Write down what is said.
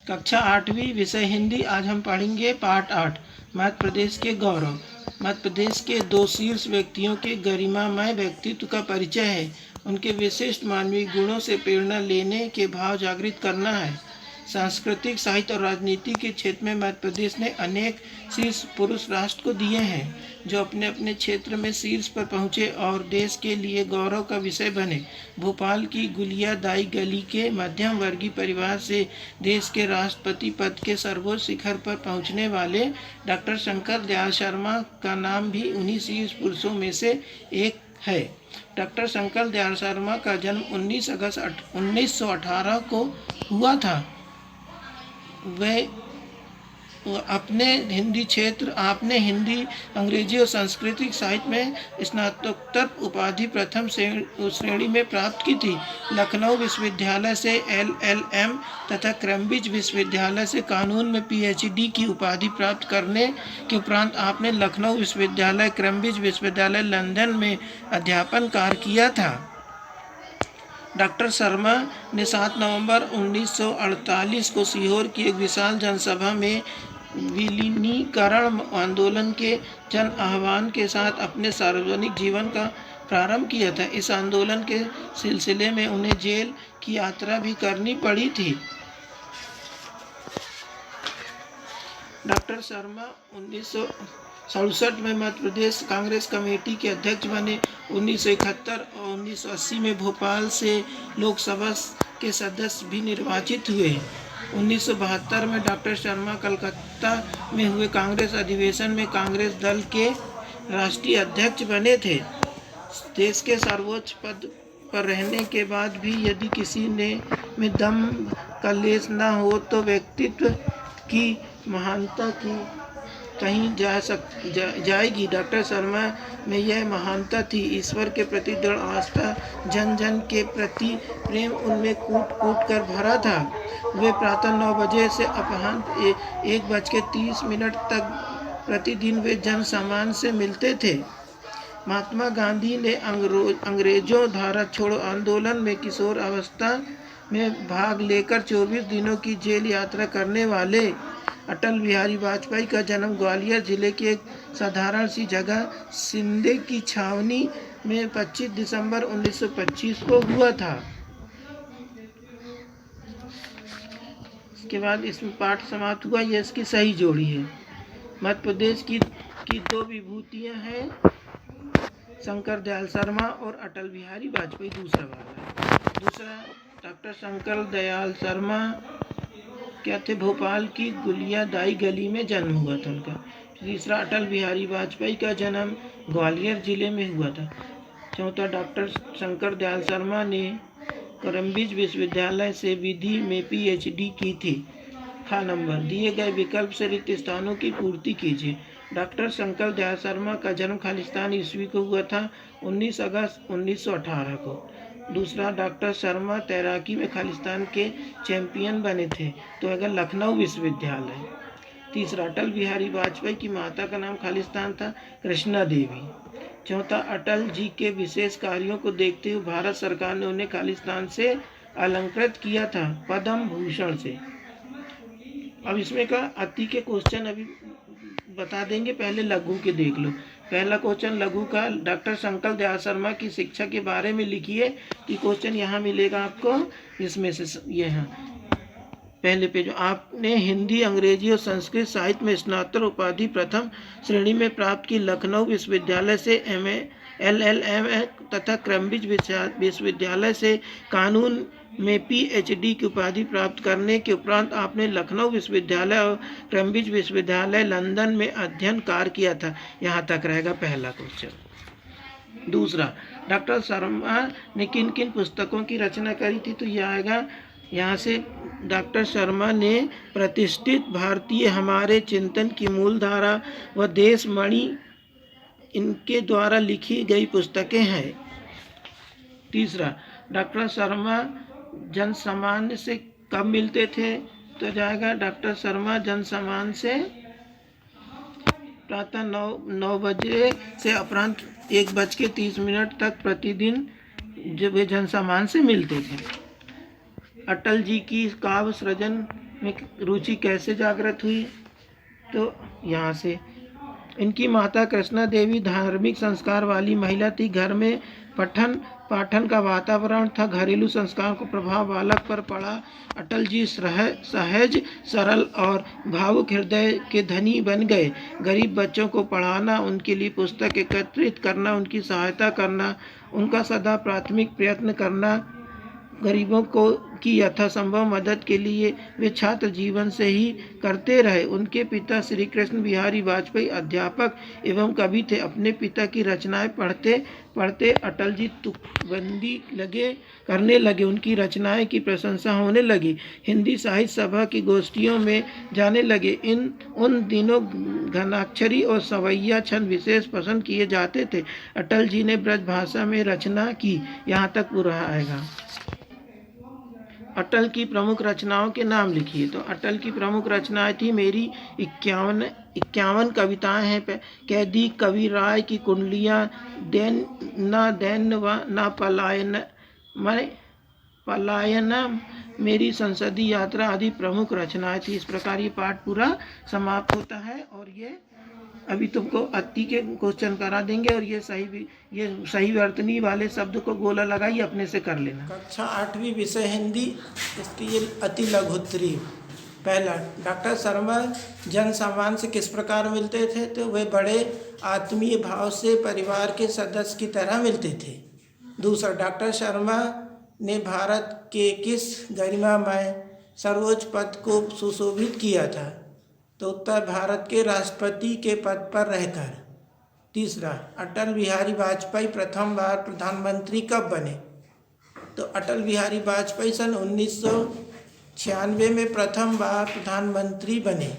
कक्षा 8वीं, विषय हिंदी। आज हम पढ़ेंगे पाठ 8, मध्य प्रदेश के गौरव। मध्य प्रदेश के दो शीर्ष व्यक्तियों के गरिमामय व्यक्तित्व का परिचय है। उनके विशिष्ट मानवीय गुणों से प्रेरणा लेने के भाव जागृत करना है। सांस्कृतिक, साहित्य और राजनीति के क्षेत्र में मध्य प्रदेश ने अनेक शीर्ष पुरुष राष्ट्र को दिए हैं, जो अपने अपने क्षेत्र में शीर्ष पर पहुँचे और देश के लिए गौरव का विषय बने। भोपाल की गुलियादाई गली के मध्यम वर्गीय परिवार से देश के राष्ट्रपति पद के सर्वोच्च शिखर पर पहुँचने वाले डॉक्टर शंकर दयाल शर्मा का नाम भी उन्हीं शीर्ष पुरुषों में से एक है। डॉक्टर शंकर दयाल शर्मा का जन्म 19 अगस्त 1918 को हुआ था। वे आपने हिंदी, अंग्रेजी और सांस्कृतिक साहित्य में स्नातकोत्तर उपाधि प्रथम श्रेणी में प्राप्त की थी। लखनऊ विश्वविद्यालय से LLM तथा कैम्ब्रिज विश्वविद्यालय से कानून में PhD की उपाधि प्राप्त करने के उपरांत आपने लखनऊ विश्वविद्यालय, कैम्ब्रिज विश्वविद्यालय, लंदन में अध्यापन कार्य किया था। डॉक्टर शर्मा ने 7 नवंबर 1948 को सीहोर की एक विशाल जनसभा में विलीनीकरण आंदोलन के जन आह्वान के साथ अपने सार्वजनिक जीवन का प्रारंभ किया था। इस आंदोलन के सिलसिले में उन्हें जेल की यात्रा भी करनी पड़ी थी। डॉक्टर शर्मा 1967 में मध्य प्रदेश कांग्रेस कमेटी के अध्यक्ष बने। 1971 और 1980 में भोपाल से लोकसभा के सदस्य भी निर्वाचित हुए। 1972 में डॉक्टर शर्मा कलकत्ता में हुए कांग्रेस अधिवेशन में कांग्रेस दल के राष्ट्रीय अध्यक्ष बने थे। देश के सर्वोच्च पद पर रहने के बाद भी यदि किसी में दम का लेस न हो तो व्यक्तित्व की महानता की कहीं जाएगी। डॉक्टर शर्मा में यह महानता थी। ईश्वर के प्रति दृढ़ आस्था, जन जन के प्रति प्रेम उनमें कूट कूट कर भरा था। वे प्रातः 9 बजे से अपराह्न 1:30 तक प्रतिदिन वे जन सामान्य से मिलते थे। महात्मा गांधी ने अंग्रेजों धारा छोड़ो आंदोलन में किशोर अवस्था में भाग लेकर 24 दिनों की जेल यात्रा करने वाले अटल बिहारी वाजपेयी का जन्म ग्वालियर जिले की एक साधारण सी जगह सिंदे की छावनी में 25 दिसंबर 1925 को हुआ था। इसके बाद इसमें पाठ समाप्त हुआ। यह इसकी सही जोड़ी है। मध्य प्रदेश की दो विभूतियां हैं, शंकर दयाल शर्मा और अटल बिहारी वाजपेयी। दूसरा डॉक्टर शंकर दयाल शर्मा क्या थे? भोपाल की गुलियादाई गली में जन्म हुआ था उनका। तीसरा, अटल बिहारी वाजपेयी का जन्म ग्वालियर जिले में हुआ था। चौथा, डॉक्टर शंकर दयाल शर्मा ने कैम्ब्रिज विश्वविद्यालय से विधि में PhD की थी। खा नंबर दिए गए विकल्प से रिक्त स्थानों की पूर्ति कीजिए। डॉक्टर शंकर दयाल शर्मा का जन्म खालिस्तान ईस्वी को हुआ था 19 अगस्त 1918 को। दूसरा, डॉक्टर शर्मा तैराकी में खालिस्तान के चैंपियन बने थे, तो अगर लखनऊ विश्वविद्यालय। तीसरा, अटल बिहारी वाजपेयी की माता का नाम खालिस्तान था, कृष्णा देवी। चौथा, अटल जी के विशेष कार्यों को देखते हुए भारत सरकार ने उन्हें खालिस्तान से अलंकृत किया था पद्म भूषण से। अब इसमें का अति के क्वेश्चन अभी बता देंगे, पहले लघु के देख लो। पहला क्वेश्चन लघु का, डॉक्टर शंकर दयाल शर्मा की शिक्षा के बारे में लिखिए। कि क्वेश्चन यहाँ मिलेगा आपको, इसमें से ये है पहले पेज। आपने हिंदी, अंग्रेजी और संस्कृत साहित्य में स्नातक उपाधि प्रथम श्रेणी में प्राप्त की। लखनऊ विश्वविद्यालय से MA LLM तथा कैम्ब्रिज विश्वविद्यालय से कानून में PhD की उपाधि प्राप्त करने के उपरांत आपने लखनऊ विश्वविद्यालय और कैम्ब्रिज विश्वविद्यालय, लंदन में अध्ययन कार्य किया था। यहाँ तक रहेगा पहला क्वेश्चन। दूसरा, डॉक्टर शर्मा ने किन किन पुस्तकों की रचना करी थी? तो यह आएगा यहाँ से। डॉक्टर शर्मा ने प्रतिष्ठित भारतीय हमारे चिंतन की मूलधारा व देशमणि इनके द्वारा लिखी गई पुस्तकें हैं। तीसरा, डॉक्टर शर्मा जन सामान्य से कब मिलते थे? तो जाएगा डॉक्टर शर्मा जन सामान्य से प्रातः 9 बजे से अपराह्न 1:30 तक प्रतिदिन जब वे जन सामान्य से मिलते थे। अटल जी की काव्य सृजन में रुचि कैसे जागृत हुई? तो यहाँ से इनकी माता कृष्णा देवी धार्मिक संस्कार वाली महिला थी। घर में पठन पाठन का वातावरण था। घरेलू संस्कार को प्रभाव बालक पर पड़ा। अटल जी सहज सरल और भावुक हृदय के धनी बन गए। गरीब बच्चों को पढ़ाना, उनके लिए पुस्तक एकत्रित करना, उनकी सहायता करना, उनका सदा प्राथमिक प्रयत्न करना, गरीबों को की यथासंभव मदद के लिए वे छात्र जीवन से ही करते रहे। उनके पिता श्री कृष्ण बिहारी वाजपेयी अध्यापक एवं कवि थे। अपने पिता की रचनाएं पढ़ते पढ़ते अटल जी तुकबंदी करने लगे। उनकी रचनाएं की प्रशंसा होने लगी। हिंदी साहित्य सभा की गोष्ठियों में जाने लगे। उन दिनों घनाक्षरी और सवैया छंद विशेष पसंद किए जाते थे। अटल जी ने ब्रज भाषा में रचना की। यहाँ तक पूरा आएगा। अटल की प्रमुख रचनाओं के नाम लिखिए। तो अटल की प्रमुख रचनाएं थी मेरी 51 कविताएं हैं। कैदी कवि राय की कुंडलियां, दैन न पलायन, मेरी संसदीय यात्रा आदि प्रमुख रचनाएं थी। इस प्रकार ये पाठ पूरा समाप्त होता है। और ये अभी तुमको अति के क्वेश्चन करा देंगे और ये सही वर्तनी वाले शब्द को गोला लगाइए, अपने से कर लेना। कक्षा 8वीं विषय हिंदी, इसकी ये अति लघुत्तरी। पहला, डॉक्टर शर्मा जन सामान्य से किस प्रकार मिलते थे? तो वे बड़े आत्मीय भाव से परिवार के सदस्य की तरह मिलते थे। दूसरा, डॉक्टर शर्मा ने भारत के किस गरिमामय सर्वोच्च पद को सुशोभित किया था? तो उत्तर, भारत के राष्ट्रपति के पद पर रहकर। तीसरा, अटल बिहारी वाजपेयी प्रथम बार प्रधानमंत्री कब बने? तो अटल बिहारी वाजपेयी सन 1996 में प्रथम बार प्रधानमंत्री बने।